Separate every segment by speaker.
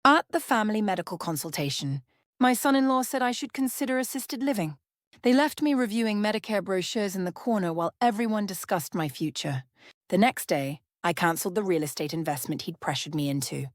Speaker 1: At the family medical consultation, my son-in-law said I should consider assisted living. They left me reviewing Medicare brochures in the corner while everyone discussed my future. The next day, I cancelled the real estate investment he'd pressured me into.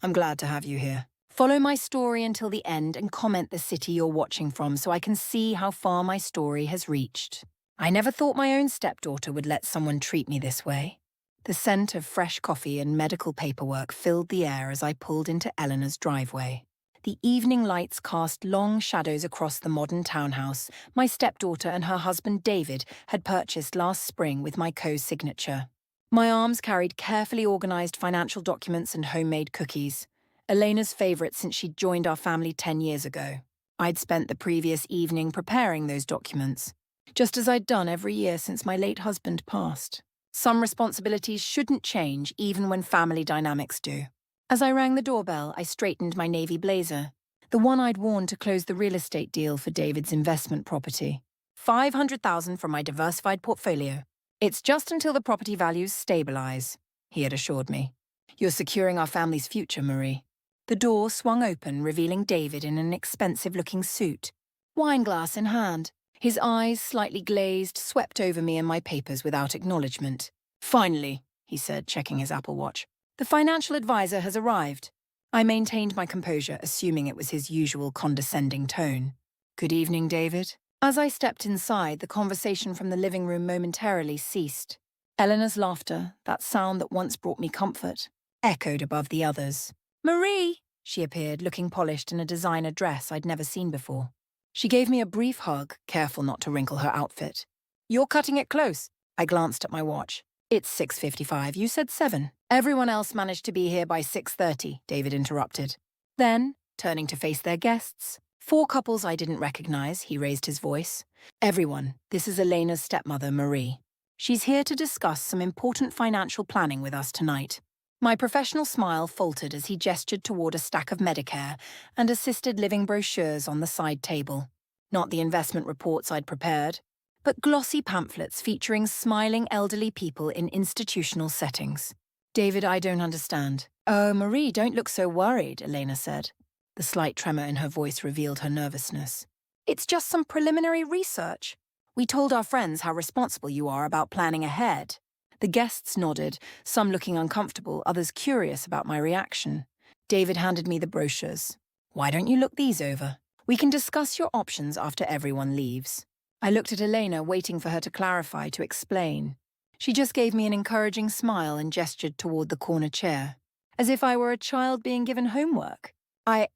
Speaker 1: I'm glad to have you here. Follow my story until the end and comment the city you're watching from so I can see how far my story has reached. I never thought my own stepdaughter would let someone treat me this way. The scent of fresh coffee and medical paperwork filled the air as I pulled into Eleanor's driveway. The evening lights cast long shadows across the modern townhouse my stepdaughter and her husband David had purchased last spring with my co-signature. My arms carried carefully organized financial documents and homemade cookies, Elena's favorite since she'd joined our family 10 years ago. I'd spent the previous evening preparing those documents, just as I'd done every year since my late husband passed. Some responsibilities shouldn't change even when family dynamics do. As I rang the doorbell, I straightened my navy blazer, the one I'd worn to close the real estate deal for David's investment property. $500,000 from my diversified portfolio. It's just until the property values stabilize, he had assured me. You're securing our family's future, Marie. The door swung open, revealing David in an expensive-looking suit, wineglass in hand. His eyes, slightly glazed, swept over me and my papers without acknowledgement. Finally, he said, checking his Apple Watch. The financial advisor has arrived. I maintained my composure, assuming it was his usual condescending tone. Good evening, David. As I stepped inside, the conversation from the living room momentarily ceased. Eleanor's laughter, that sound that once brought me comfort, echoed above the others. Marie! She appeared, looking polished in a designer dress I'd never seen before. She gave me a brief hug, careful not to wrinkle her outfit. You're cutting it close. I glanced at my watch. It's 6:55. You said 7. Everyone else managed to be here by 6:30, David interrupted. Then, turning to face their guests, 4 couples I didn't recognize, he raised his voice. Everyone, this is Elena's stepmother, Marie. She's here to discuss some important financial planning with us tonight. My professional smile faltered as he gestured toward a stack of Medicare and assisted living brochures on the side table. Not the investment reports I'd prepared, but glossy pamphlets featuring smiling elderly people in institutional settings. David, I don't understand. Oh, Marie, don't look so worried, Elena said. The slight tremor in her voice revealed her nervousness. It's just some preliminary research. We told our friends how responsible you are about planning ahead. The guests nodded, some looking uncomfortable, others curious about my reaction. David handed me the brochures. Why don't you look these over? We can discuss your options after everyone leaves. I looked at Elena, waiting for her to clarify, to explain. She just gave me an encouraging smile and gestured toward the corner chair, as if I were a child being given homework. I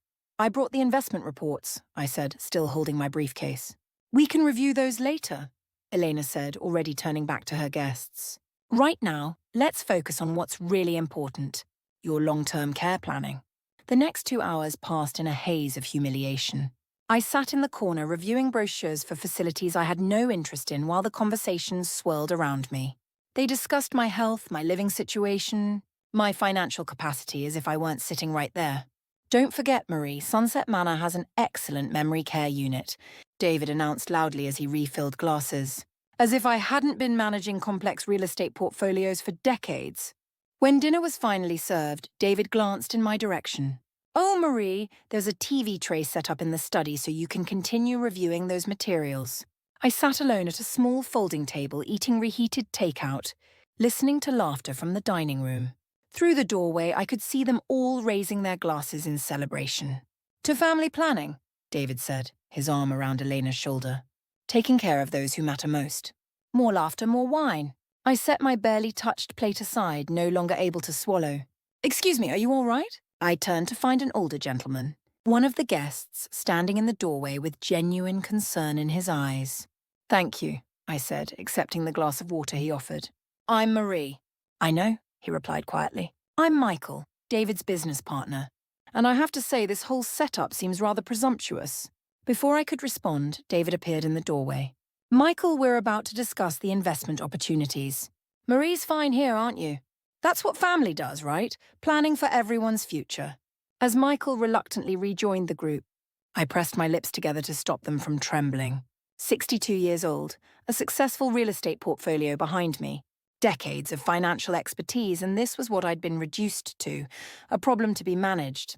Speaker 1: brought the investment reports, I said, still holding my briefcase. We can review those later, Elena said, already turning back to her guests. Right now, let's focus on what's really important, your long-term care planning. The next 2 hours passed in a haze of humiliation. I sat in the corner reviewing brochures for facilities I had no interest in while the conversations swirled around me. They discussed my health, my living situation, my financial capacity as if I weren't sitting right there. Don't forget, Marie, Sunset Manor has an excellent memory care unit, David announced loudly as he refilled glasses. As if I hadn't been managing complex real estate portfolios for decades. When dinner was finally served, David glanced in my direction. Oh, Marie, there's a TV tray set up in the study so you can continue reviewing those materials. I sat alone at a small folding table eating reheated takeout, listening to laughter from the dining room. Through the doorway, I could see them all raising their glasses in celebration. To family planning, David said, his arm around Elena's shoulder. Taking care of those who matter most. More laughter, more wine. I set my barely touched plate aside, no longer able to swallow. Excuse me, are you all right? I turned to find an older gentleman, one of the guests standing in the doorway with genuine concern in his eyes. Thank you, I said, accepting the glass of water he offered. I'm Marie. I know, he replied quietly. I'm Michael, David's business partner. And I have to say this whole setup seems rather presumptuous. Before I could respond, David appeared in the doorway. Michael, we're about to discuss the investment opportunities. Marie's fine here, aren't you? That's what family does, right? Planning for everyone's future. As Michael reluctantly rejoined the group, I pressed my lips together to stop them from trembling. 62 years old, a successful real estate portfolio behind me, decades of financial expertise, and this was what I'd been reduced to, a problem to be managed.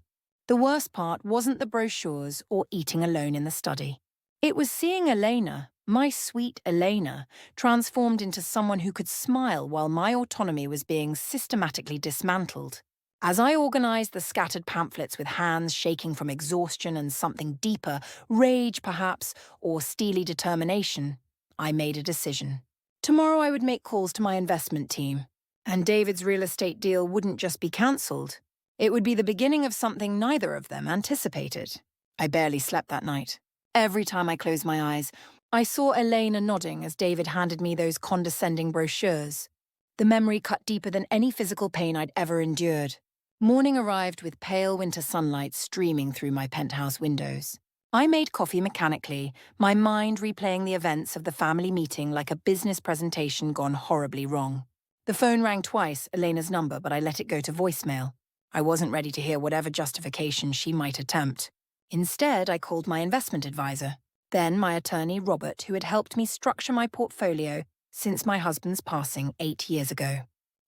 Speaker 1: The worst part wasn't the brochures or eating alone in the study. It was seeing Elena, my sweet Elena, transformed into someone who could smile while my autonomy was being systematically dismantled. As I organized the scattered pamphlets with hands shaking from exhaustion and something deeper, rage perhaps, or steely determination, I made a decision. Tomorrow I would make calls to my investment team, and David's real estate deal wouldn't just be cancelled. It would be the beginning of something neither of them anticipated. I barely slept that night. Every time I closed my eyes, I saw Elena nodding as David handed me those condescending brochures. The memory cut deeper than any physical pain I'd ever endured. Morning arrived with pale winter sunlight streaming through my penthouse windows. I made coffee mechanically, my mind replaying the events of the family meeting like a business presentation gone horribly wrong. The phone rang twice, Elena's number, but I let it go to voicemail. I wasn't ready to hear whatever justification she might attempt. Instead, I called my investment advisor, then my attorney, Robert, who had helped me structure my portfolio since my husband's passing 8 years ago.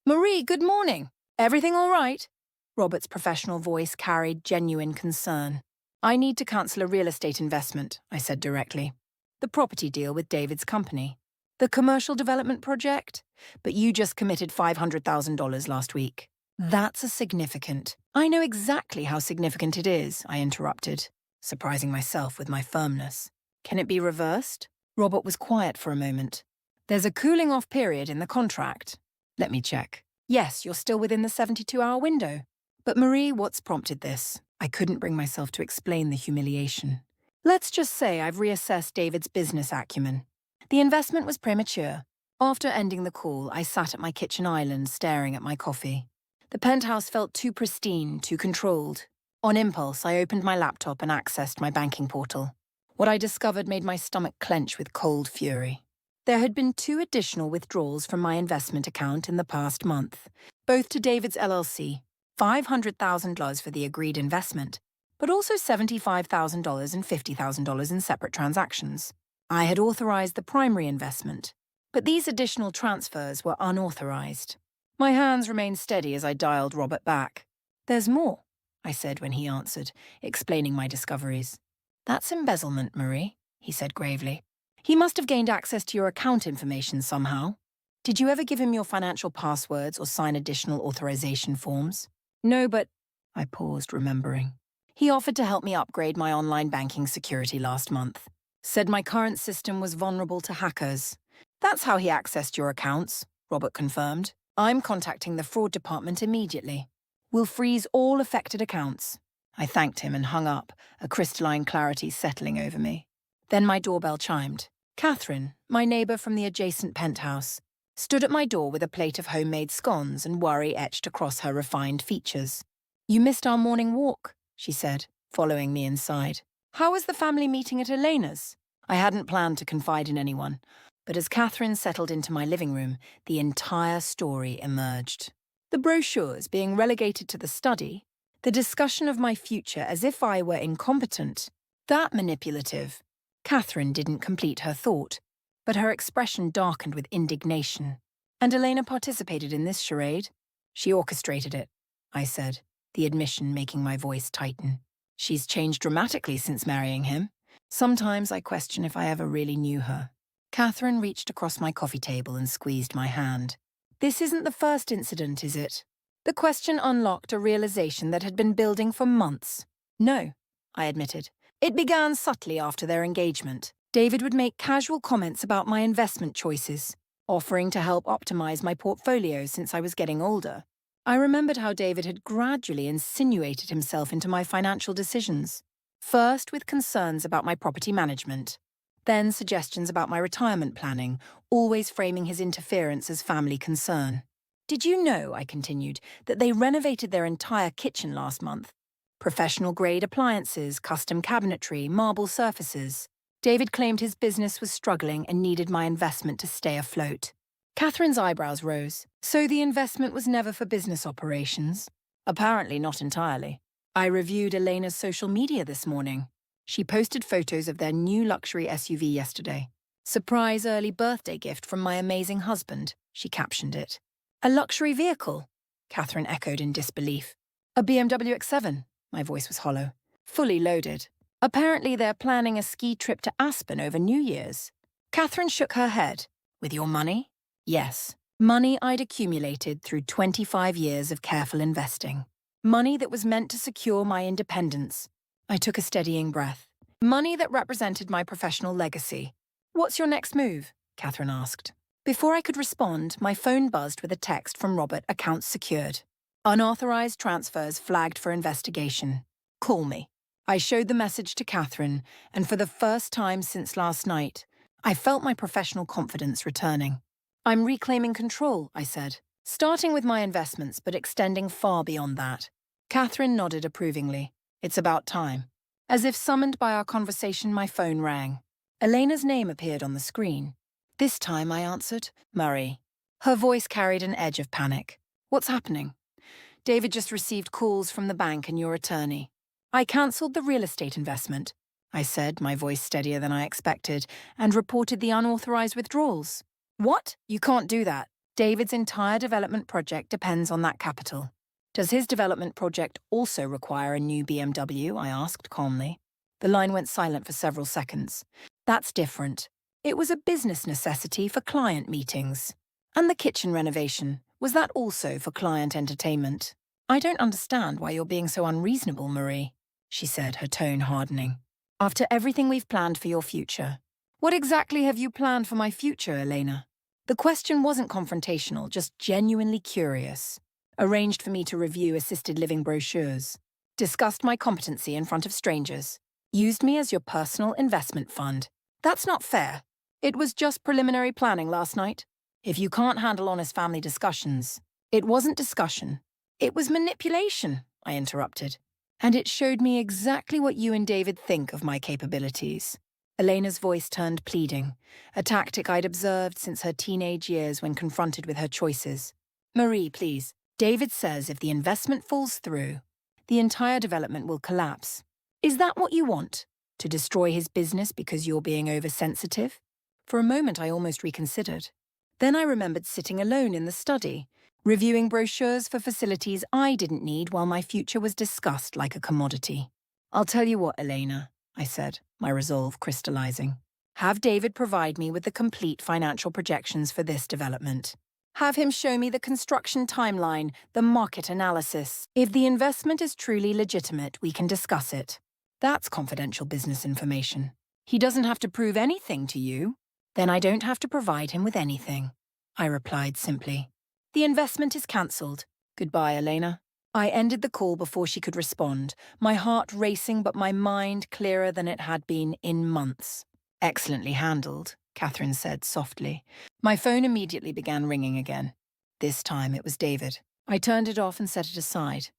Speaker 1: "Marie, good morning. Everything all right?" Robert's professional voice carried genuine concern. "I need to cancel a real estate investment," I said directly. "The property deal with David's company. The commercial development project? But you just committed $500,000 last week." "That's a significant." "I know exactly how significant it is," I interrupted, surprising myself with my firmness. "Can it be reversed?" Robert was quiet for a moment. "There's a cooling-off period in the contract." "Let me check." "Yes, you're still within the 72-hour window." "But Marie, what's prompted this?" I couldn't bring myself to explain the humiliation. "Let's just say I've reassessed David's business acumen. The investment was premature." After ending the call, I sat at my kitchen island staring at my coffee. The penthouse felt too pristine, too controlled. On impulse, I opened my laptop and accessed my banking portal. What I discovered made my stomach clench with cold fury. There had been 2 additional withdrawals from my investment account in the past month, both to David's LLC, $500,000 for the agreed investment, but also $75,000 and $50,000 in separate transactions. I had authorized the primary investment, but these additional transfers were unauthorized. My hands remained steady as I dialed Robert back. "There's more," I said when he answered, explaining my discoveries. "That's embezzlement, Marie," he said gravely. "He must have gained access to your account information somehow. Did you ever give him your financial passwords or sign additional authorization forms?" "No, but—" I paused, remembering. "He offered to help me upgrade my online banking security last month. Said my current system was vulnerable to hackers. That's how he accessed your accounts," Robert confirmed. "I'm contacting the fraud department immediately. We'll freeze all affected accounts." I thanked him and hung up, a crystalline clarity settling over me. Then my doorbell chimed. Catherine, my neighbour from the adjacent penthouse, stood at my door with a plate of homemade scones and worry etched across her refined features. "You missed our morning walk," she said, following me inside. "How was the family meeting at Elena's?" I hadn't planned to confide in anyone, but as Catherine settled into my living room, the entire story emerged. The brochures being relegated to the study, the discussion of my future as if I were incompetent, that manipulative. Catherine didn't complete her thought, but her expression darkened with indignation. "And Elena participated in this charade?" "She orchestrated it," I said, the admission making my voice tighten. "She's changed dramatically since marrying him. Sometimes I question if I ever really knew her." Catherine reached across my coffee table and squeezed my hand. "This isn't the first incident, is it?" The question unlocked a realization that had been building for months. "No," I admitted. "It began subtly after their engagement. David would make casual comments about my investment choices, offering to help optimize my portfolio since I was getting older. I remembered how David had gradually insinuated himself into my financial decisions, first with concerns about my property management, then suggestions about my retirement planning, always framing his interference as family concern. "Did you know," I continued, "that they renovated their entire kitchen last month? Professional-grade appliances, custom cabinetry, marble surfaces. David claimed his business was struggling and needed my investment to stay afloat." Catherine's eyebrows rose. "So the investment was never for business operations?" "Apparently not entirely. I reviewed Elena's social media this morning. She posted photos of their new luxury SUV yesterday. 'Surprise early birthday gift from my amazing husband,' she captioned it. "A luxury vehicle?" Catherine echoed in disbelief. "A BMW X7. My voice was hollow. Fully loaded. Apparently they're planning a ski trip to Aspen over New Year's. Catherine shook her head. With your money? Yes. Money I'd accumulated through 25 years of careful investing. Money that was meant to secure my independence. I took a steadying breath. Money that represented my professional legacy. What's your next move? Catherine asked. Before I could respond, my phone buzzed with a text from Robert, accounts secured. Unauthorized transfers flagged for investigation. Call me. I showed the message to Catherine, and for the first time since last night, I felt my professional confidence returning. I'm reclaiming control, I said, starting with my investments but extending far beyond that. Catherine nodded approvingly. It's about time. As if summoned by our conversation, my phone rang. Elena's name appeared on the screen. This time I answered, Murray. Her voice carried an edge of panic. What's happening? David just received calls from the bank and your attorney. I cancelled the real estate investment, I said, my voice steadier than I expected, and reported the unauthorized withdrawals. What? You can't do that. David's entire development project depends on that capital. Does his development project also require a new BMW? I asked calmly. The line went silent for several seconds. That's different. It was a business necessity for client meetings. And the kitchen renovation, was that also for client entertainment? I don't understand why you're being so unreasonable, Marie, she said, her tone hardening. After everything we've planned for your future. What exactly have you planned for my future, Elena? The question wasn't confrontational, just genuinely curious. Arranged for me to review assisted living brochures. Discussed my competency in front of strangers. Used me as your personal investment fund. That's not fair. It was just preliminary planning last night. If you can't handle honest family discussions, it wasn't discussion. It was manipulation, I interrupted. And it showed me exactly what you and David think of my capabilities. Elena's voice turned pleading, a tactic I'd observed since her teenage years when confronted with her choices. Marie, please. David says if the investment falls through, the entire development will collapse. Is that what you want? To destroy his business because you're being oversensitive? For a moment, I almost reconsidered. Then I remembered sitting alone in the study, reviewing brochures for facilities I didn't need while my future was discussed like a commodity. I'll tell you what, Elena, I said, my resolve crystallizing. Have David provide me with the complete financial projections for this development. Have him show me the construction timeline, the market analysis. If the investment is truly legitimate, we can discuss it. That's confidential business information. He doesn't have to prove anything to you. Then I don't have to provide him with anything, I replied simply. The investment is cancelled. Goodbye, Elena. I ended the call before she could respond, my heart racing but my mind clearer than it had been in months. Excellently handled, Catherine said softly. My phone immediately began ringing again. This time it was David. I turned it off and set it aside.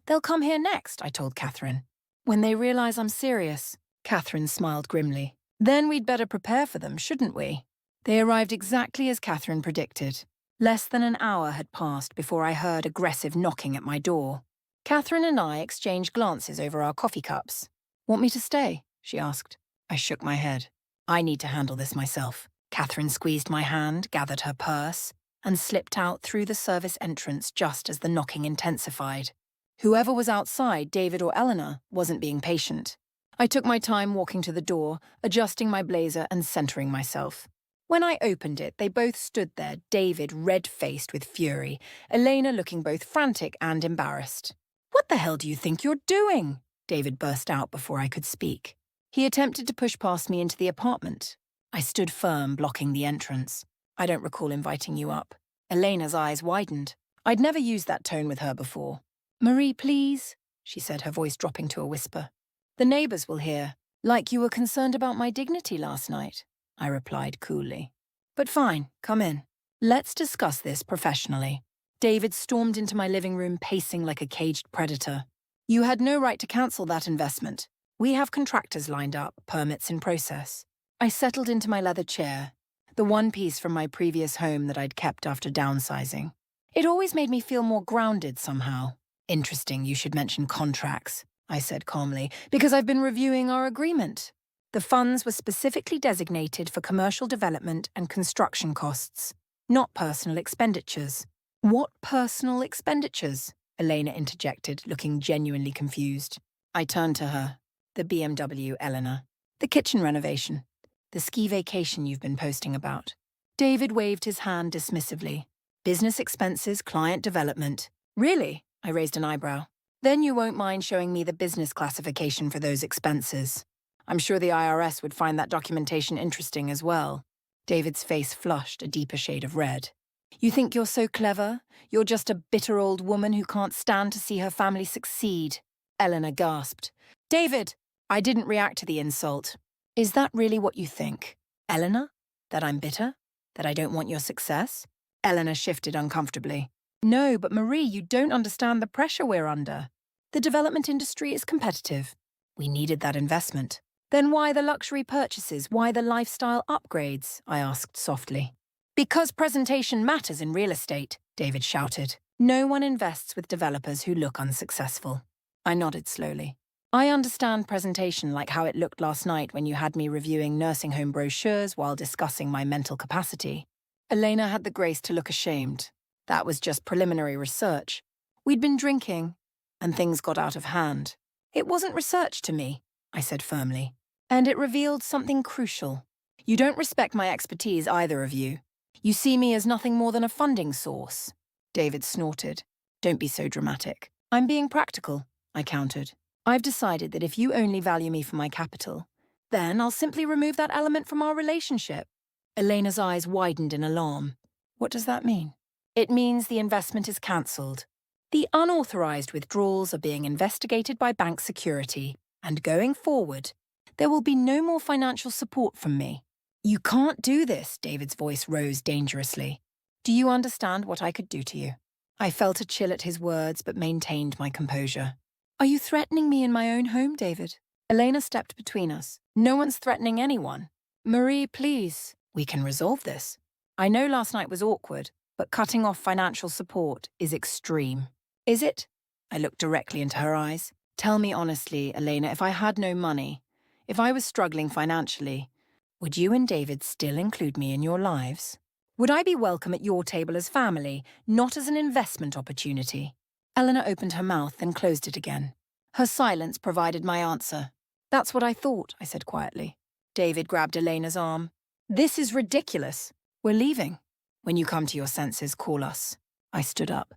Speaker 1: They'll come here next, I told Catherine. When they realize I'm serious. Catherine smiled grimly. Then we'd better prepare for them, shouldn't we? They arrived exactly as Catherine predicted. Less than an hour had passed before I heard aggressive knocking at my door. Catherine and I exchanged glances over our coffee cups. Want me to stay? She asked. I shook my head. I need to handle this myself. Catherine squeezed my hand, gathered her purse, and slipped out through the service entrance just as the knocking intensified. Whoever was outside, David or Eleanor, wasn't being patient. I took my time walking to the door, adjusting my blazer and centering myself. When I opened it, they both stood there, David red-faced with fury, Elena looking both frantic and embarrassed. What the hell do you think you're doing? David burst out before I could speak. He attempted to push past me into the apartment. I stood firm, blocking the entrance. I don't recall inviting you up. Elena's eyes widened. I'd never used that tone with her before. Marie, please, she said, her voice dropping to a whisper. The neighbors will hear. Like you were concerned about my dignity last night, I replied coolly. But fine, come in. Let's discuss this professionally. David stormed into my living room, pacing like a caged predator. You had no right to cancel that investment. We have contractors lined up, permits in process. I settled into my leather chair, the one piece from my previous home that I'd kept after downsizing. It always made me feel more grounded somehow. Interesting you should mention contracts, I said calmly, because I've been reviewing our agreement. The funds were specifically designated for commercial development and construction costs, not personal expenditures. What personal expenditures? Elena interjected, looking genuinely confused. I turned to her. The BMW, Eleanor. The kitchen renovation. The ski vacation you've been posting about. David waved his hand dismissively. Business expenses, client development. Really? I raised an eyebrow. Then you won't mind showing me the business classification for those expenses. I'm sure the IRS would find that documentation interesting as well. David's face flushed a deeper shade of red. You think you're so clever? You're just a bitter old woman who can't stand to see her family succeed. Eleanor gasped. David! I didn't react to the insult. Is that really what you think? Eleanor? That I'm bitter? That I don't want your success? Eleanor shifted uncomfortably. No, but Marie, you don't understand the pressure we're under. The development industry is competitive. We needed that investment. Then why the luxury purchases? Why the lifestyle upgrades? I asked softly. Because presentation matters in real estate, David shouted. No one invests with developers who look unsuccessful. I nodded slowly. I understand presentation like how it looked last night when you had me reviewing nursing home brochures while discussing my mental capacity. Elena had the grace to look ashamed. That was just preliminary research. We'd been drinking, and things got out of hand. It wasn't research to me, I said firmly. And it revealed something crucial. You don't respect my expertise, either of you. You see me as nothing more than a funding source. David snorted. Don't be so dramatic. I'm being practical, I countered. I've decided that if you only value me for my capital, then I'll simply remove that element from our relationship. Elena's eyes widened in alarm. What does that mean? It means the investment is cancelled. The unauthorized withdrawals are being investigated by bank security, and going forward, there will be no more financial support from me. You can't do this, David's voice rose dangerously. Do you understand what I could do to you? I felt a chill at his words, but maintained my composure. Are you threatening me in my own home, David? Elena stepped between us. No one's threatening anyone. Marie, please. We can resolve this. I know last night was awkward, but cutting off financial support is extreme. Is it? I looked directly into her eyes. Tell me honestly, Elena, if I had no money, if I was struggling financially, would you and David still include me in your lives? Would I be welcome at your table as family, not as an investment opportunity? Eleanor opened her mouth, then closed it again. Her silence provided my answer. That's what I thought, I said quietly. David grabbed Elena's arm. This is ridiculous. We're leaving. When you come to your senses, call us. I stood up.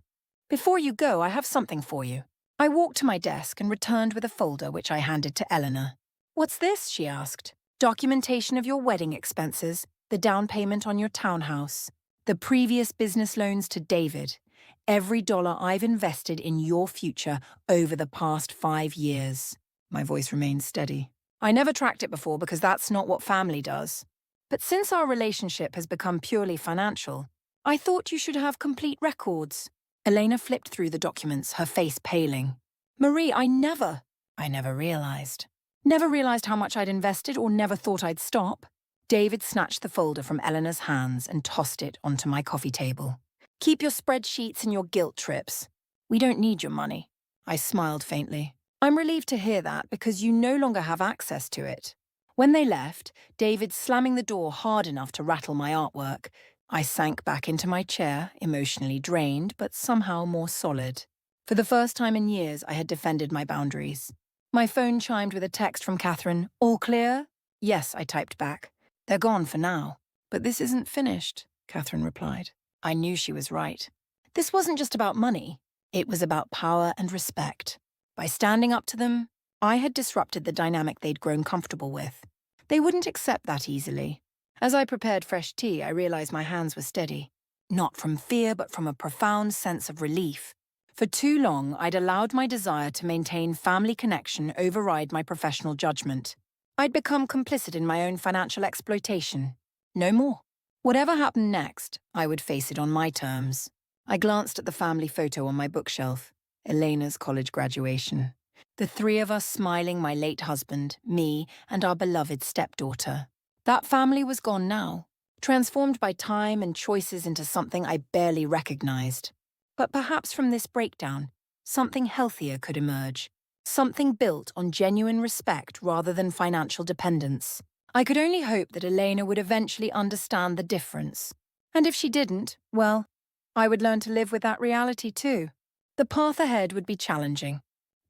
Speaker 1: Before you go, I have something for you. I walked to my desk and returned with a folder which I handed to Eleanor. What's this? She asked. Documentation of your wedding expenses, the down payment on your townhouse, the previous business loans to David, every dollar I've invested in your future over the past 5 years. My voice remained steady. I never tracked it before because that's not what family does. But since our relationship has become purely financial, I thought you should have complete records. Elena flipped through the documents, her face paling. Marie, I never realized. Never realized how much I'd invested or never thought I'd stop. David snatched the folder from Eleanor's hands and tossed it onto my coffee table. Keep your spreadsheets and your guilt trips. We don't need your money. I smiled faintly. I'm relieved to hear that because you no longer have access to it. When they left, David slamming the door hard enough to rattle my artwork, I sank back into my chair, emotionally drained, but somehow more solid. For the first time in years, I had defended my boundaries. My phone chimed with a text from Catherine. All clear? Yes, I typed back. They're gone for now. But this isn't finished, Catherine replied. I knew she was right. This wasn't just about money. It was about power and respect. By standing up to them, I had disrupted the dynamic they'd grown comfortable with. They wouldn't accept that easily. As I prepared fresh tea, I realized my hands were steady. Not from fear, but from a profound sense of relief. For too long, I'd allowed my desire to maintain family connection override my professional judgment. I'd become complicit in my own financial exploitation. No more. Whatever happened next, I would face it on my terms. I glanced at the family photo on my bookshelf. Elena's college graduation. The 3 of us smiling, my late husband, me, and our beloved stepdaughter. That family was gone now, transformed by time and choices into something I barely recognized. But perhaps from this breakdown, something healthier could emerge. Something built on genuine respect rather than financial dependence. I could only hope that Elena would eventually understand the difference. And if she didn't, well, I would learn to live with that reality too. The path ahead would be challenging,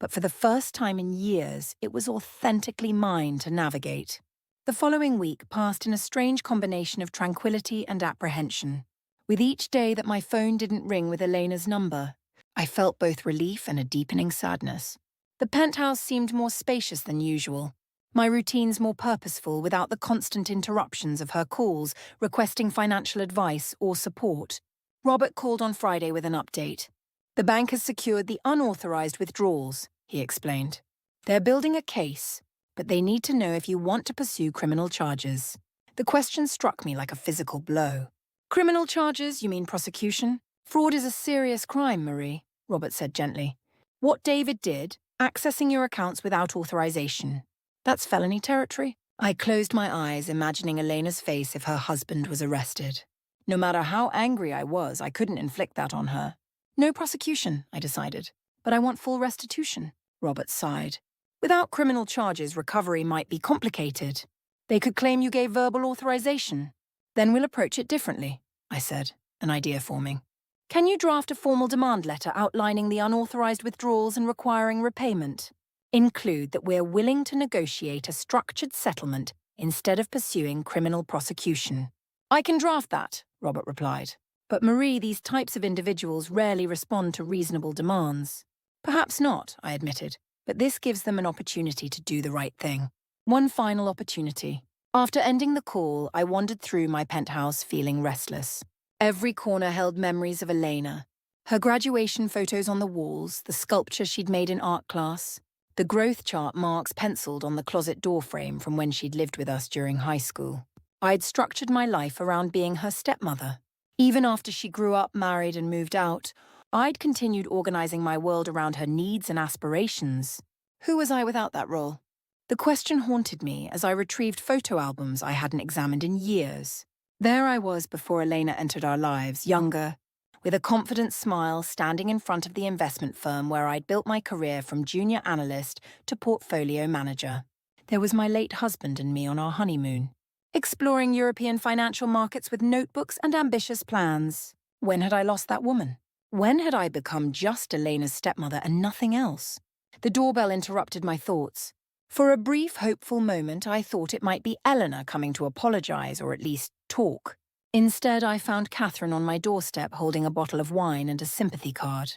Speaker 1: but for the first time in years, it was authentically mine to navigate. The following week passed in a strange combination of tranquility and apprehension. With each day that my phone didn't ring with Elena's number, I felt both relief and a deepening sadness. The penthouse seemed more spacious than usual, my routines more purposeful without the constant interruptions of her calls requesting financial advice or support. Robert called on Friday with an update. The bank has secured the unauthorized withdrawals, he explained. They're building a case, but they need to know if you want to pursue criminal charges. The question struck me like a physical blow. Criminal charges, you mean prosecution? Fraud is a serious crime, Marie, Robert said gently. What David did, accessing your accounts without authorization, that's felony territory. I closed my eyes, imagining Elena's face if her husband was arrested. No matter how angry I was, I couldn't inflict that on her. No prosecution, I decided. But I want full restitution, Robert sighed. Without criminal charges, recovery might be complicated. They could claim you gave verbal authorization. Then we'll approach it differently, I said, an idea forming. Can you draft a formal demand letter outlining the unauthorized withdrawals and requiring repayment? Include that we're willing to negotiate a structured settlement instead of pursuing criminal prosecution. I can draft that, Robert replied. But Marie, these types of individuals rarely respond to reasonable demands. Perhaps not, I admitted, but this gives them an opportunity to do the right thing. One final opportunity. After ending the call, I wandered through my penthouse feeling restless. Every corner held memories of Elena. Her graduation photos on the walls, the sculpture she'd made in art class, the growth chart marks penciled on the closet doorframe from when she'd lived with us during high school. I'd structured my life around being her stepmother. Even after she grew up, married, and moved out, I'd continued organizing my world around her needs and aspirations. Who was I without that role? The question haunted me as I retrieved photo albums I hadn't examined in years. There I was before Elena entered our lives, younger, with a confident smile standing in front of the investment firm where I'd built my career from junior analyst to portfolio manager. There was my late husband and me on our honeymoon, exploring European financial markets with notebooks and ambitious plans. When had I lost that woman? When had I become just Elena's stepmother and nothing else? The doorbell interrupted my thoughts. For a brief, hopeful moment, I thought it might be Eleanor coming to apologize or at least talk. Instead, I found Catherine on my doorstep holding a bottle of wine and a sympathy card.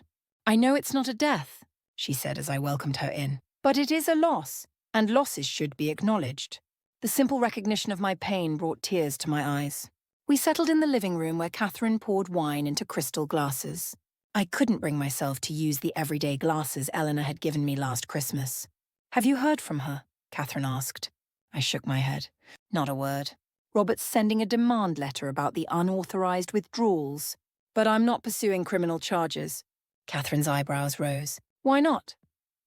Speaker 1: I know it's not a death, she said as I welcomed her in, but it is a loss, and losses should be acknowledged. The simple recognition of my pain brought tears to my eyes. We settled in the living room where Catherine poured wine into crystal glasses. I couldn't bring myself to use the everyday glasses Eleanor had given me last Christmas. Have you heard from her? Catherine asked. I shook my head. Not a word. Robert's sending a demand letter about the unauthorized withdrawals. But I'm not pursuing criminal charges. Catherine's eyebrows rose. Why not?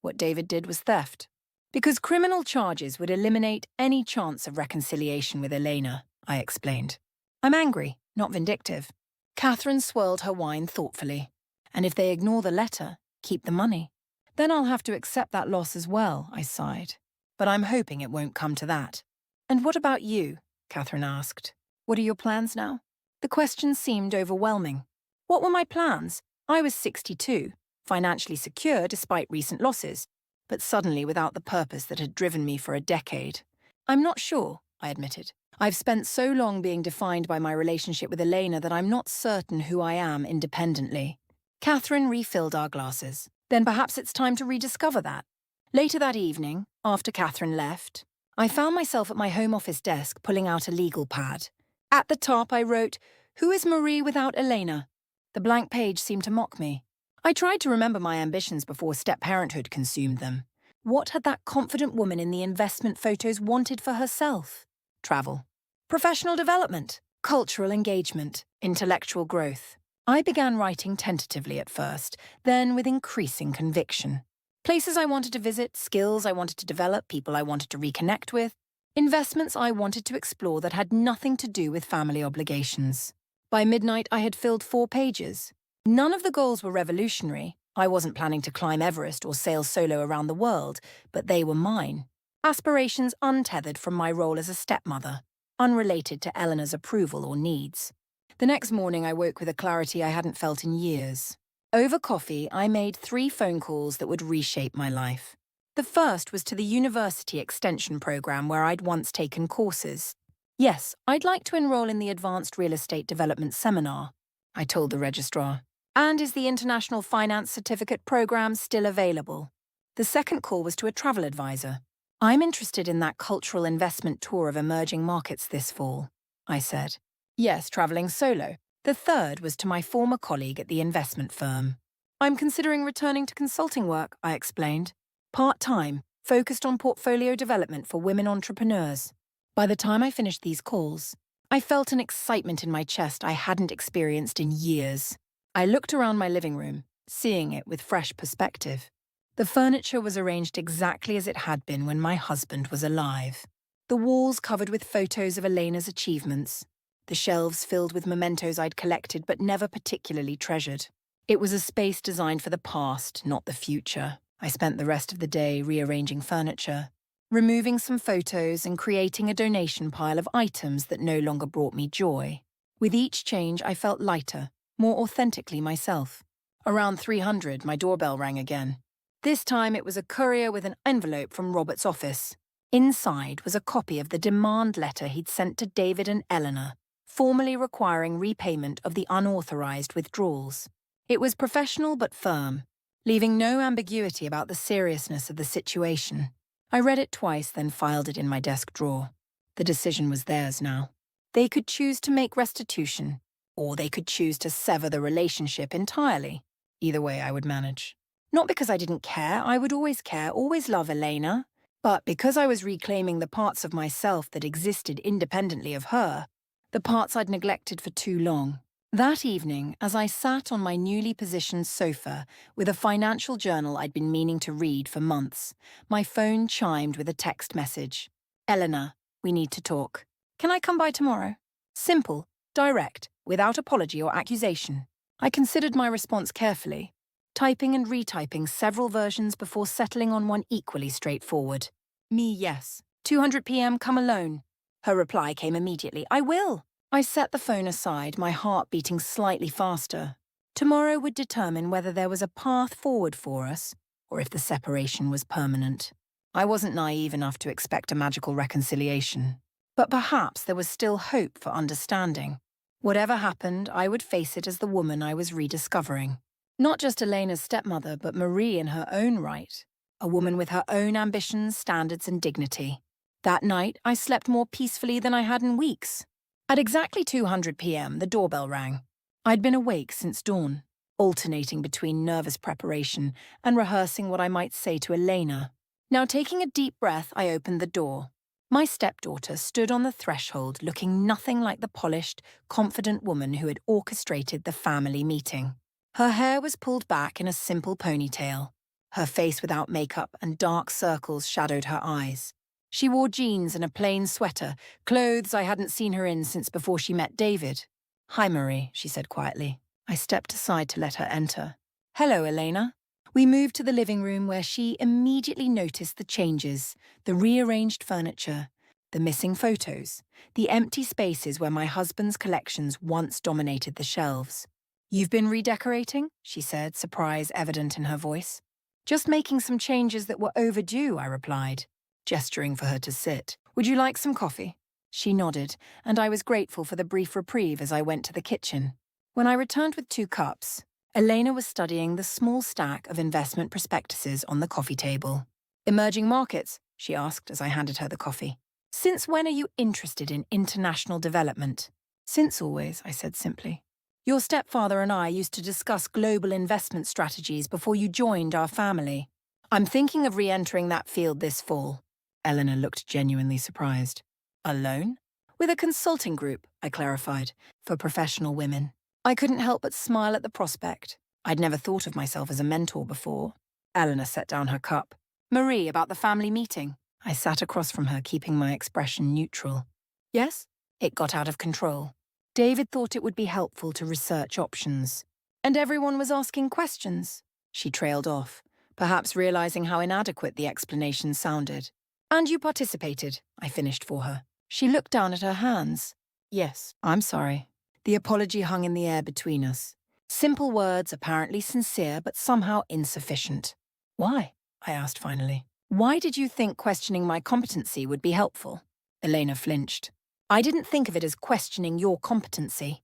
Speaker 1: What David did was theft. Because criminal charges would eliminate any chance of reconciliation with Elena, I explained. I'm angry, not vindictive. Catherine swirled her wine thoughtfully. And if they ignore the letter, keep the money. Then I'll have to accept that loss as well, I sighed. But I'm hoping it won't come to that. And what about you? Catherine asked. What are your plans now? The question seemed overwhelming. What were my plans? I was 62, financially secure despite recent losses, but suddenly without the purpose that had driven me for a decade. I'm not sure, I admitted. I've spent so long being defined by my relationship with Elena that I'm not certain who I am independently. Catherine refilled our glasses. Then perhaps it's time to rediscover that. Later that evening, after Catherine left, I found myself at my home office desk pulling out a legal pad. At the top I wrote, "Who is Marie without Elena?" The blank page seemed to mock me. I tried to remember my ambitions before step-parenthood consumed them. What had that confident woman in the investment photos wanted for herself? Travel. Professional development. Cultural engagement. Intellectual growth. I began writing tentatively at first, then with increasing conviction. Places I wanted to visit, skills I wanted to develop, people I wanted to reconnect with, investments I wanted to explore that had nothing to do with family obligations. By midnight, I had filled 4 pages. None of the goals were revolutionary. I wasn't planning to climb Everest or sail solo around the world, but they were mine. Aspirations untethered from my role as a stepmother, unrelated to Eleanor's approval or needs. The next morning, I woke with a clarity I hadn't felt in years. Over coffee, I made 3 phone calls that would reshape my life. The first was to the university extension program where I'd once taken courses. Yes, I'd like to enroll in the Advanced Real Estate Development Seminar, I told the registrar. And is the International Finance Certificate program still available? The second call was to a travel advisor. I'm interested in that cultural investment tour of emerging markets this fall, I said. Yes, traveling solo. The third was to my former colleague at the investment firm. I'm considering returning to consulting work, I explained. Part-time, focused on portfolio development for women entrepreneurs. By the time I finished these calls, I felt an excitement in my chest I hadn't experienced in years. I looked around my living room, seeing it with fresh perspective. The furniture was arranged exactly as it had been when my husband was alive. The walls covered with photos of Elena's achievements. The shelves filled with mementos I'd collected but never particularly treasured. It was a space designed for the past, not the future. I spent the rest of the day rearranging furniture, removing some photos and creating a donation pile of items that no longer brought me joy. With each change, I felt lighter, more authentically myself. Around 300, my doorbell rang again. This time it was a courier with an envelope from Robert's office. Inside was a copy of the demand letter he'd sent to David and Eleanor, formally requiring repayment of the unauthorized withdrawals. It was professional but firm, leaving no ambiguity about the seriousness of the situation. I read it twice, then filed it in my desk drawer. The decision was theirs now. They could choose to make restitution, or they could choose to sever the relationship entirely. Either way, I would manage. Not because I didn't care, I would always care, always love Elena, but because I was reclaiming the parts of myself that existed independently of her, the parts I'd neglected for too long. That evening, as I sat on my newly positioned sofa with a financial journal I'd been meaning to read for months, my phone chimed with a text message. Eleanor, we need to talk. Can I come by tomorrow? Simple, direct, without apology or accusation. I considered my response carefully, typing and retyping several versions before settling on one equally straightforward. Me, yes. 200 p.m., come alone. Her reply came immediately. I will. I set the phone aside, my heart beating slightly faster. Tomorrow would determine whether there was a path forward for us, or if the separation was permanent. I wasn't naive enough to expect a magical reconciliation. But perhaps there was still hope for understanding. Whatever happened, I would face it as the woman I was rediscovering. Not just Elena's stepmother, but Marie in her own right. A woman with her own ambitions, standards, and dignity. That night, I slept more peacefully than I had in weeks. At exactly 200 p.m., the doorbell rang. I'd been awake since dawn, alternating between nervous preparation and rehearsing what I might say to Elena. Now, taking a deep breath, I opened the door. My stepdaughter stood on the threshold, looking nothing like the polished, confident woman who had orchestrated the family meeting. Her hair was pulled back in a simple ponytail. Her face without makeup and dark circles shadowed her eyes. She wore jeans and a plain sweater, clothes I hadn't seen her in since before she met David. Hi, Marie, she said quietly. I stepped aside to let her enter. Hello, Elena. We moved to the living room where she immediately noticed the changes, the rearranged furniture, the missing photos, the empty spaces where my husband's collections once dominated the shelves. You've been redecorating? She said, surprise evident in her voice. Just making some changes that were overdue, I replied, gesturing for her to sit. Would you like some coffee? She nodded, and I was grateful for the brief reprieve as I went to the kitchen. When I returned with 2 cups, Elena was studying the small stack of investment prospectuses on the coffee table. Emerging markets? She asked as I handed her the coffee. Since when are you interested in international development? Since always, I said simply. Your stepfather and I used to discuss global investment strategies before you joined our family. I'm thinking of re-entering that field this fall. Eleanor looked genuinely surprised. Alone? With a consulting group, I clarified, for professional women. I couldn't help but smile at the prospect. I'd never thought of myself as a mentor before. Eleanor set down her cup. Marie, about the family meeting. I sat across from her, keeping my expression neutral. Yes? It got out of control. David thought it would be helpful to research options. And everyone was asking questions. She trailed off, perhaps realizing how inadequate the explanation sounded. And you participated, I finished for her. She looked down at her hands. Yes, I'm sorry. The apology hung in the air between us. Simple words, apparently sincere, but somehow insufficient. Why? I asked finally. Why did you think questioning my competency would be helpful? Elena flinched. I didn't think of it as questioning your competency.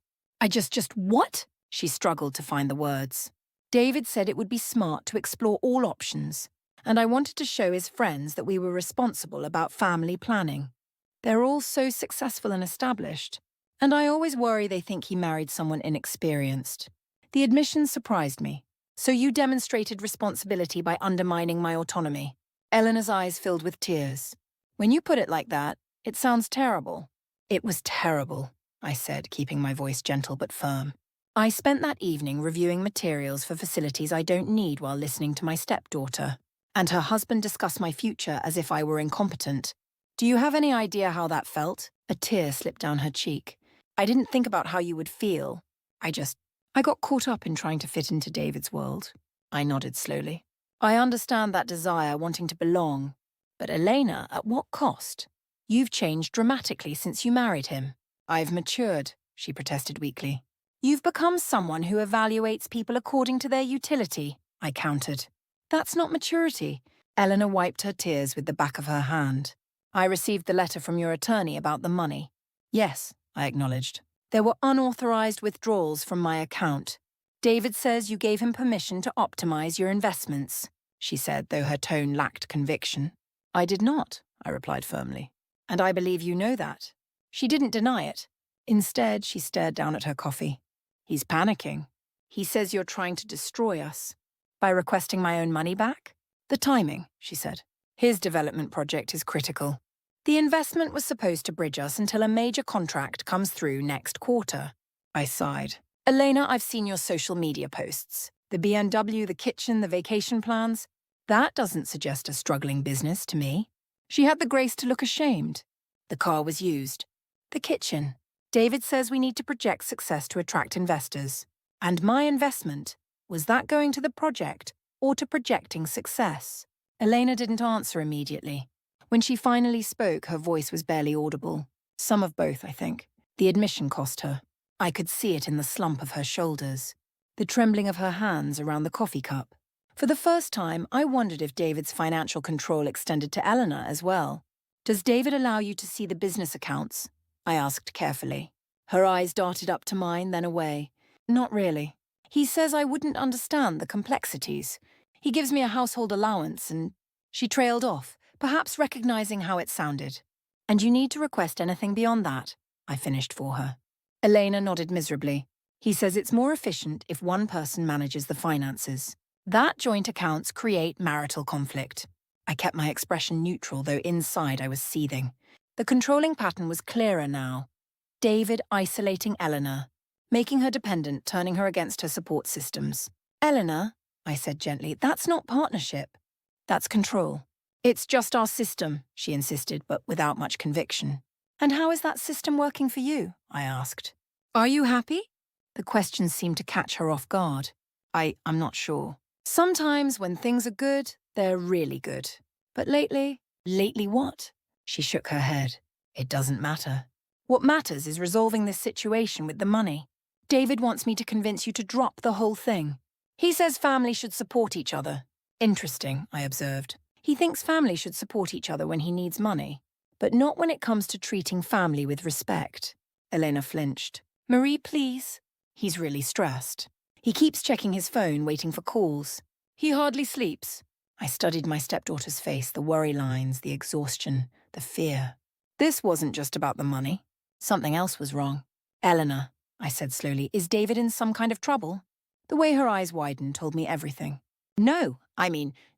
Speaker 1: Just what? She struggled to find the words. David said it would be smart to explore all options, and I wanted to show his friends that we were responsible about family planning. They're all so successful and established, and I always worry they think he married someone inexperienced. The admission surprised me. So you demonstrated responsibility by undermining my autonomy. Eleanor's eyes filled with tears. When you put it like that, it sounds terrible. It was terrible, I said, keeping my voice gentle but firm. I spent that evening reviewing materials for facilities I don't need while listening to my stepdaughter, and her husband discussed my future as if I were incompetent. Do you have any idea how that felt? A tear slipped down her cheek. I didn't think about how you would feel. I got caught up in trying to fit into David's world. I nodded slowly. I understand that desire, wanting to belong. But Elena, at what cost? You've changed dramatically since you married him. I've matured, she protested weakly. You've become someone who evaluates people according to their utility, I countered. That's not maturity. Eleanor wiped her tears with the back of her hand. I received the letter from your attorney about the money. Yes, I acknowledged. There were unauthorized withdrawals from my account. David says you gave him permission to optimize your investments, she said, though her tone lacked conviction. I did not, I replied firmly. And I believe you know that. She didn't deny it. Instead, she stared down at her coffee. He's panicking. He says you're trying to destroy us. By requesting my own money back? The timing, she said. His development project is critical. The investment was supposed to bridge us until a major contract comes through next quarter. I sighed. Elena, I've seen your social media posts. The BMW, the kitchen, the vacation plans. That doesn't suggest a struggling business to me. She had the grace to look ashamed. The car was used. The kitchen. David says we need to project success to attract investors. And my investment, was that going to the project or to projecting success? Elena didn't answer immediately. When she finally spoke, her voice was barely audible. Some of both, I think. The admission cost her. I could see it in the slump of her shoulders, the trembling of her hands around the coffee cup. For the first time, I wondered if David's financial control extended to Eleanor as well. Does David allow you to see the business accounts? I asked carefully. Her eyes darted up to mine, then away. Not really. He says I wouldn't understand the complexities. He gives me a household allowance and... She trailed off, perhaps recognizing how it sounded. And you need to request anything beyond that, I finished for her. Elena nodded miserably. He says it's more efficient if one person manages the finances. That joint accounts create marital conflict. I kept my expression neutral, though inside I was seething. The controlling pattern was clearer now. David isolating Eleanor, making her dependent, turning her against her support systems. Eleanor, I said gently, that's not partnership. That's control. It's just our system, she insisted, but without much conviction. And how is that system working for you? I asked. Are you happy? The question seemed to catch her off guard. I'm not sure. Sometimes when things are good, they're really good. But lately what? She shook her head. It doesn't matter. What matters is resolving this situation with the money. David wants me to convince you to drop the whole thing. He says family should support each other. Interesting, I observed. He thinks family should support each other when he needs money, but not when it comes to treating family with respect. Elena flinched. Marie, please. He's really stressed. He keeps checking his phone, waiting for calls. He hardly sleeps. I studied my stepdaughter's face, the worry lines, the exhaustion, the fear. This wasn't just about the money. Something else was wrong. Eleanor, I said slowly, is David in some kind of trouble? The way her eyes widened told me everything. No,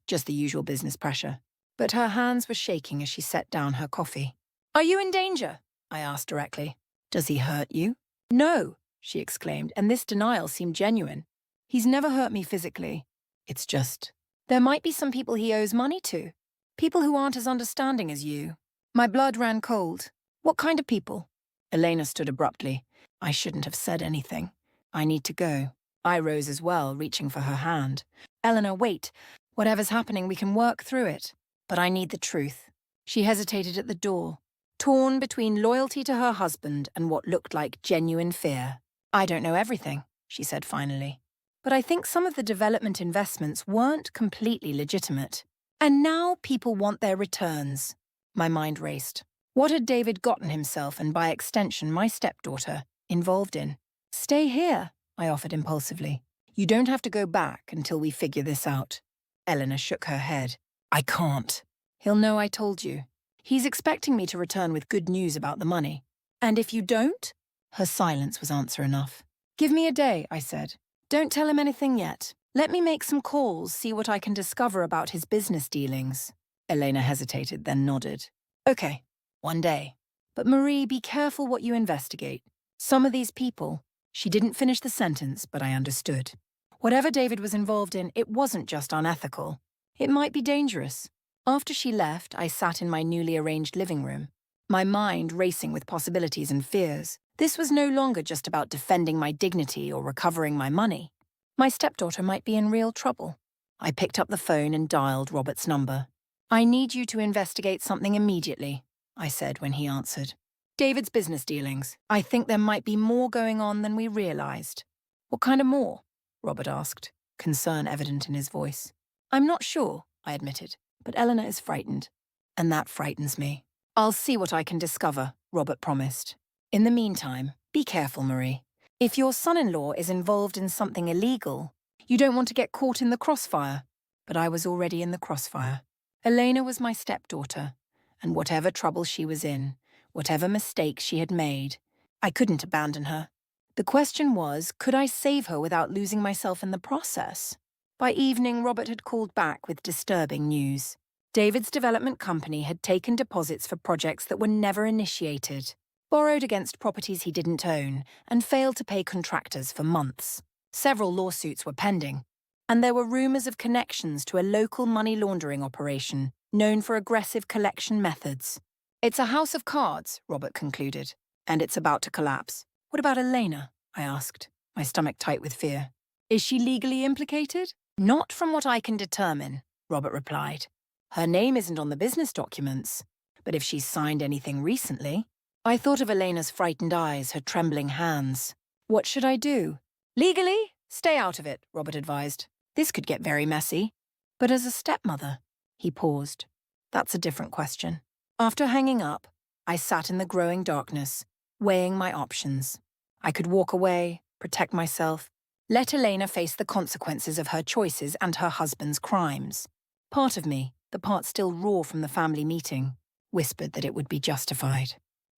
Speaker 1: just the usual business pressure. But her hands were shaking as she set down her coffee. Are you in danger? I asked directly. Does he hurt you? No, she exclaimed, and this denial seemed genuine. He's never hurt me physically. It's just... There might be some people he owes money to. People who aren't as understanding as you. My blood ran cold. What kind of people? Elena stood abruptly. I shouldn't have said anything. I need to go. I rose as well, reaching for her hand. Eleanor, wait. Whatever's happening, we can work through it. But I need the truth. She hesitated at the door, torn between loyalty to her husband and what looked like genuine fear. I don't know everything. she said finally. But I think some of the development investments weren't completely legitimate. And now people want their returns. My mind raced. What had David gotten himself, and by extension my stepdaughter, involved in? Stay here, I offered impulsively. You don't have to go back until we figure this out. Eleanor shook her head. I can't. He'll know I told you. He's expecting me to return with good news about the money. And if you don't? Her silence was answer enough. Give me a day, I said. Don't tell him anything yet. Let me make some calls, see what I can discover about his business dealings. Elena hesitated, then nodded. Okay, one day. But Marie, be careful what you investigate. Some of these people... She didn't finish the sentence, but I understood. Whatever David was involved in, it wasn't just unethical. It might be dangerous. After she left, I sat in my newly arranged living room, my mind racing with possibilities and fears. This was no longer just about defending my dignity or recovering my money. My stepdaughter might be in real trouble. I picked up the phone and dialed Robert's number. I need you to investigate something immediately, I said when he answered. David's business dealings. I think there might be more going on than we realized. What kind of more? Robert asked, concern evident in his voice. I'm not sure, I admitted, but Eleanor is frightened. And that frightens me. I'll see what I can discover, Robert promised. In the meantime, be careful, Marie. If your son-in-law is involved in something illegal, you don't want to get caught in the crossfire. But I was already in the crossfire. Elena was my stepdaughter, and whatever trouble she was in, whatever mistakes she had made, I couldn't abandon her. The question was, could I save her without losing myself in the process? By evening, Robert had called back with disturbing news. David's development company had taken deposits for projects that were never initiated, borrowed against properties he didn't own, and failed to pay contractors for months. Several lawsuits were pending, and there were rumors of connections to a local money laundering operation known for aggressive collection methods. It's a house of cards, Robert concluded, and it's about to collapse. What about Elena? I asked, my stomach tight with fear. Is she legally implicated? Not from what I can determine, Robert replied. Her name isn't on the business documents, but if she's signed anything recently... I thought of Elena's frightened eyes, her trembling hands. What should I do? Legally? Stay out of it, Robert advised. This could get very messy. But as a stepmother, he paused. That's a different question. After hanging up, I sat in the growing darkness, weighing my options. I could walk away, protect myself, let Elena face the consequences of her choices and her husband's crimes. Part of me, the part still raw from the family meeting, whispered that it would be justified.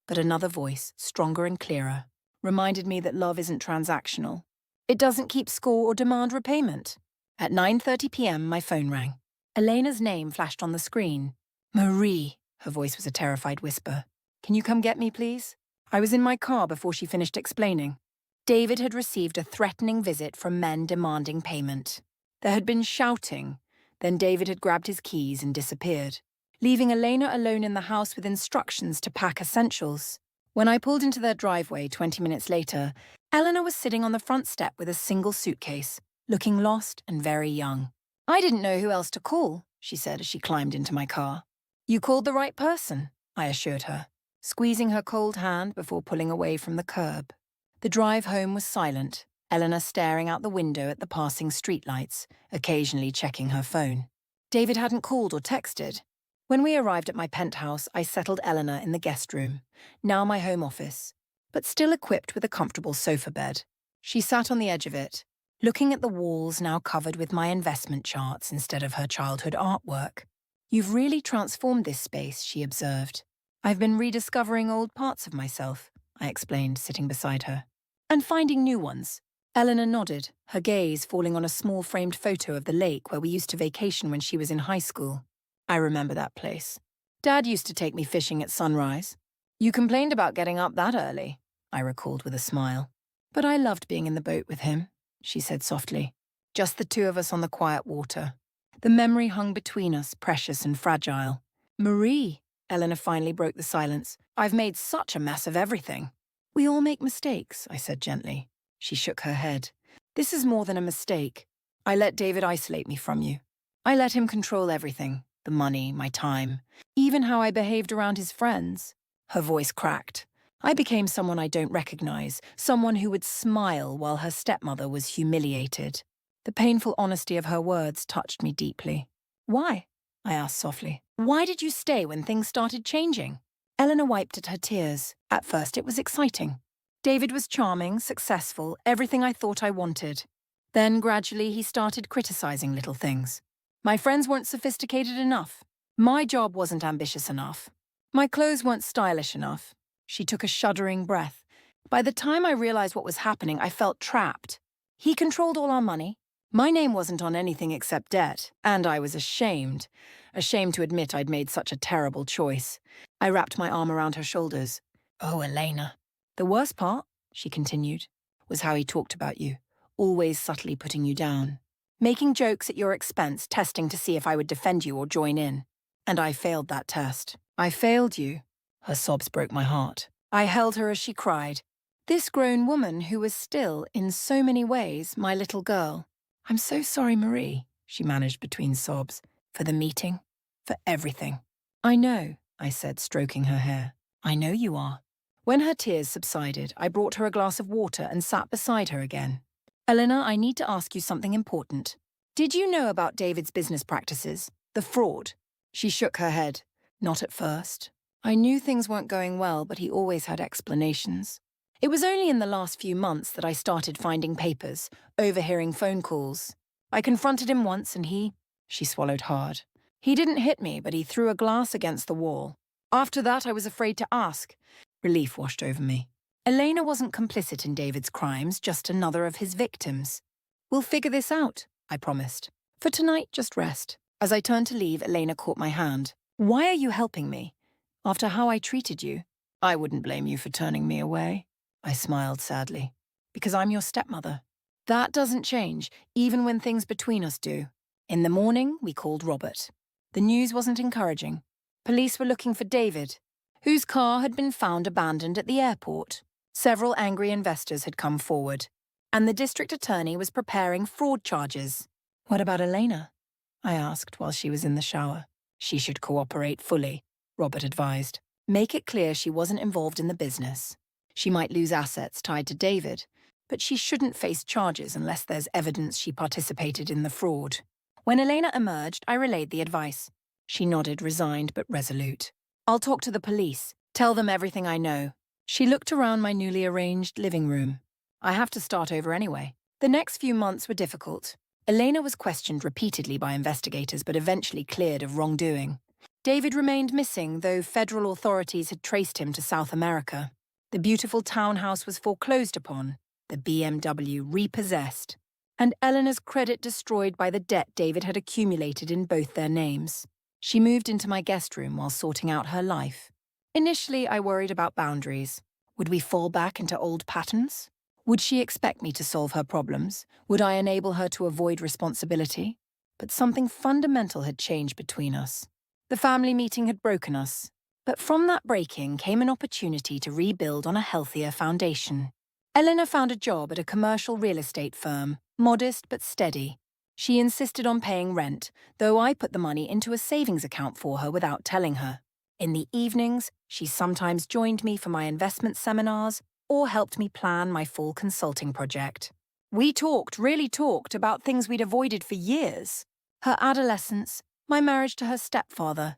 Speaker 1: But another voice, stronger and clearer, reminded me that love isn't transactional. It doesn't keep score or demand repayment. At 9:30 p.m., my phone rang. Elena's name flashed on the screen. Marie, her voice was a terrified whisper. Can you come get me, please? I was in my car before she finished explaining. David had received a threatening visit from men demanding payment. There had been shouting. Then David had grabbed his keys and disappeared, leaving Elena alone in the house with instructions to pack essentials. When I pulled into their driveway 20 minutes later, Eleanor was sitting on the front step with a single suitcase, looking lost and very young. I didn't know who else to call, she said as she climbed into my car. You called the right person, I assured her, squeezing her cold hand before pulling away from the curb. The drive home was silent, Eleanor staring out the window at the passing streetlights, occasionally checking her phone. David hadn't called or texted. When we arrived at my penthouse, I settled Eleanor in the guest room, now my home office, but still equipped with a comfortable sofa bed. She sat on the edge of it, looking at the walls now covered with my investment charts instead of her childhood artwork. You've really transformed this space, she observed. I've been rediscovering old parts of myself, I explained, sitting beside her, and finding new ones. Eleanor nodded, her gaze falling on a small framed photo of the lake where we used to vacation when she was in high school. I remember that place. Dad used to take me fishing at sunrise. You complained about getting up that early, I recalled with a smile. But I loved being in the boat with him, she said softly. Just the two of us on the quiet water. The memory hung between us, precious and fragile. Marie, Eleanor finally broke the silence. I've made such a mess of everything. We all make mistakes, I said gently. She shook her head. This is more than a mistake. I let David isolate me from you. I let him control everything. The money, my time, even how I behaved around his friends. Her voice cracked. I became someone I don't recognize, someone who would smile while her stepmother was humiliated. The painful honesty of her words touched me deeply. Why? I asked softly. Why did you stay when things started changing? Eleanor wiped at her tears. At first it was exciting. David was charming, successful, everything I thought I wanted. Then gradually he started criticizing little things. My friends weren't sophisticated enough. My job wasn't ambitious enough. My clothes weren't stylish enough. She took a shuddering breath. By the time I realized what was happening, I felt trapped. He controlled all our money. My name wasn't on anything except debt, and I was ashamed. Ashamed to admit I'd made such a terrible choice. I wrapped my arm around her shoulders. Oh, Elena. The worst part, she continued, was how he talked about you, always subtly putting you down. Making jokes at your expense, testing to see if I would defend you or join in. And I failed that test. I failed you. Her sobs broke my heart. I held her as she cried. This grown woman who was still, in so many ways, my little girl. I'm so sorry, Marie, she managed between sobs. For the meeting. For everything. I know, I said, stroking her hair. I know you are. When her tears subsided, I brought her a glass of water and sat beside her again. Eleanor, I need to ask you something important. Did you know about David's business practices? The fraud? She shook her head. Not at first. I knew things weren't going well, but he always had explanations. It was only in the last few months that I started finding papers, overhearing phone calls. I confronted him once and she swallowed hard. He didn't hit me, but he threw a glass against the wall. After that, I was afraid to ask. Relief washed over me. Elena wasn't complicit in David's crimes, just another of his victims. We'll figure this out, I promised. For tonight, just rest. As I turned to leave, Elena caught my hand. Why are you helping me? After how I treated you, I wouldn't blame you for turning me away. I smiled sadly. Because I'm your stepmother. That doesn't change, even when things between us do. In the morning, we called Robert. The news wasn't encouraging. Police were looking for David, whose car had been found abandoned at the airport. Several angry investors had come forward, and the district attorney was preparing fraud charges. What about Elena? I asked while she was in the shower. She should cooperate fully, Robert advised. Make it clear she wasn't involved in the business. She might lose assets tied to David, but she shouldn't face charges unless there's evidence she participated in the fraud. When Elena emerged, I relayed the advice. She nodded, resigned but resolute. I'll talk to the police. Tell them everything I know. She looked around my newly arranged living room. I have to start over anyway. The next few months were difficult. Elena was questioned repeatedly by investigators but eventually cleared of wrongdoing. David remained missing, though federal authorities had traced him to South America. The beautiful townhouse was foreclosed upon, the BMW repossessed, and Eleanor's credit destroyed by the debt David had accumulated in both their names. She moved into my guest room while sorting out her life. Initially, I worried about boundaries. Would we fall back into old patterns? Would she expect me to solve her problems? Would I enable her to avoid responsibility? But something fundamental had changed between us. The family meeting had broken us. But from that breaking came an opportunity to rebuild on a healthier foundation. Eleanor found a job at a commercial real estate firm, modest but steady. She insisted on paying rent, though I put the money into a savings account for her without telling her. In the evenings, she sometimes joined me for my investment seminars or helped me plan my fall consulting project. We really talked about things we'd avoided for years. Her adolescence, my marriage to her stepfather,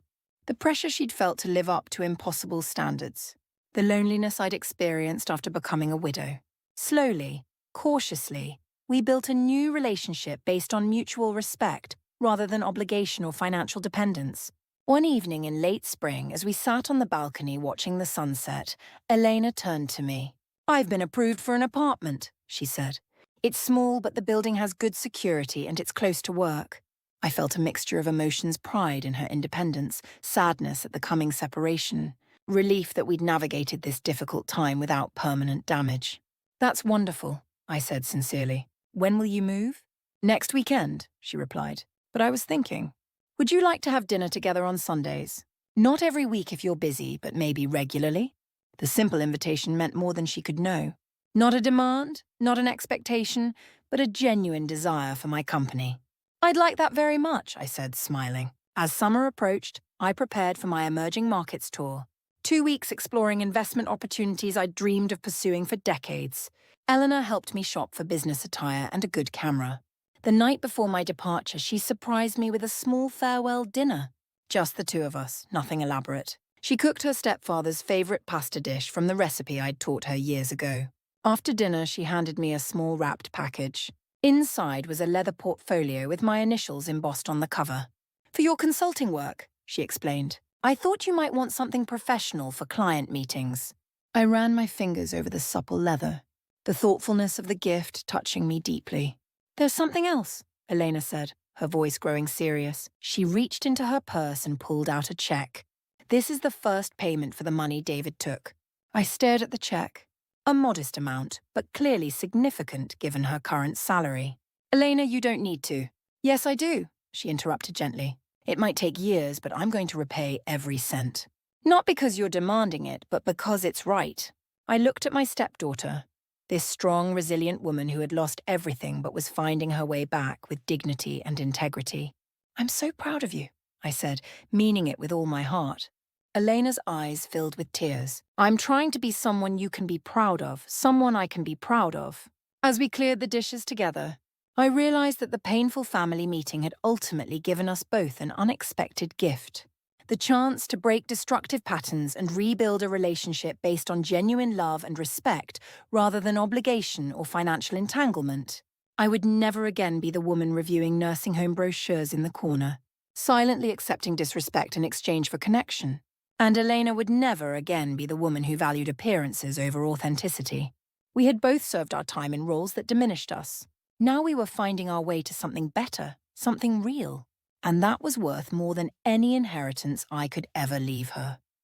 Speaker 1: the pressure she'd felt to live up to impossible standards, the loneliness I'd experienced after becoming a widow. Slowly, cautiously, we built a new relationship based on mutual respect rather than obligation or financial dependence. One evening in late spring, as we sat on the balcony watching the sunset, Elena turned to me. I've been approved for an apartment, she said. It's small, but the building has good security and it's close to work. I felt a mixture of emotions, pride in her independence, sadness at the coming separation, relief that we'd navigated this difficult time without permanent damage. That's wonderful, I said sincerely. When will you move? Next weekend, she replied. But I was thinking, would you like to have dinner together on Sundays? Not every week if you're busy, but maybe regularly? The simple invitation meant more than she could know. Not a demand, not an expectation, but a genuine desire for my company. I'd like that very much, I said, smiling. As summer approached, I prepared for my emerging markets tour. 2 weeks exploring investment opportunities I'd dreamed of pursuing for decades. Eleanor helped me shop for business attire and a good camera. The night before my departure, she surprised me with a small farewell dinner. Just the two of us, nothing elaborate. She cooked her stepfather's favorite pasta dish from the recipe I'd taught her years ago. After dinner, she handed me a small wrapped package. Inside was a leather portfolio with my initials embossed on the cover. "For your consulting work," she explained. "I thought you might want something professional for client meetings." I ran my fingers over the supple leather, the thoughtfulness of the gift touching me deeply. "There's something else," Elena said, her voice growing serious. She reached into her purse and pulled out a check. "This is the first payment for the money David took." I stared at the check. A modest amount, but clearly significant given her current salary. "Elena, you don't need to." "Yes, I do," she interrupted gently. "It might take years, but I'm going to repay every cent. Not because you're demanding it, but because it's right." I looked at my stepdaughter, this strong, resilient woman who had lost everything but was finding her way back with dignity and integrity. "I'm so proud of you," I said, meaning it with all my heart. Elena's eyes filled with tears. "I'm trying to be someone you can be proud of, someone I can be proud of." As we cleared the dishes together, I realized that the painful family meeting had ultimately given us both an unexpected gift. The chance to break destructive patterns and rebuild a relationship based on genuine love and respect rather than obligation or financial entanglement. I would never again be the woman reviewing nursing home brochures in the corner, silently accepting disrespect in exchange for connection. And Elena would never again be the woman who valued appearances over authenticity. We had both served our time in roles that diminished us. Now we were finding our way to something better, something real. And that was worth more than any inheritance I could ever leave her.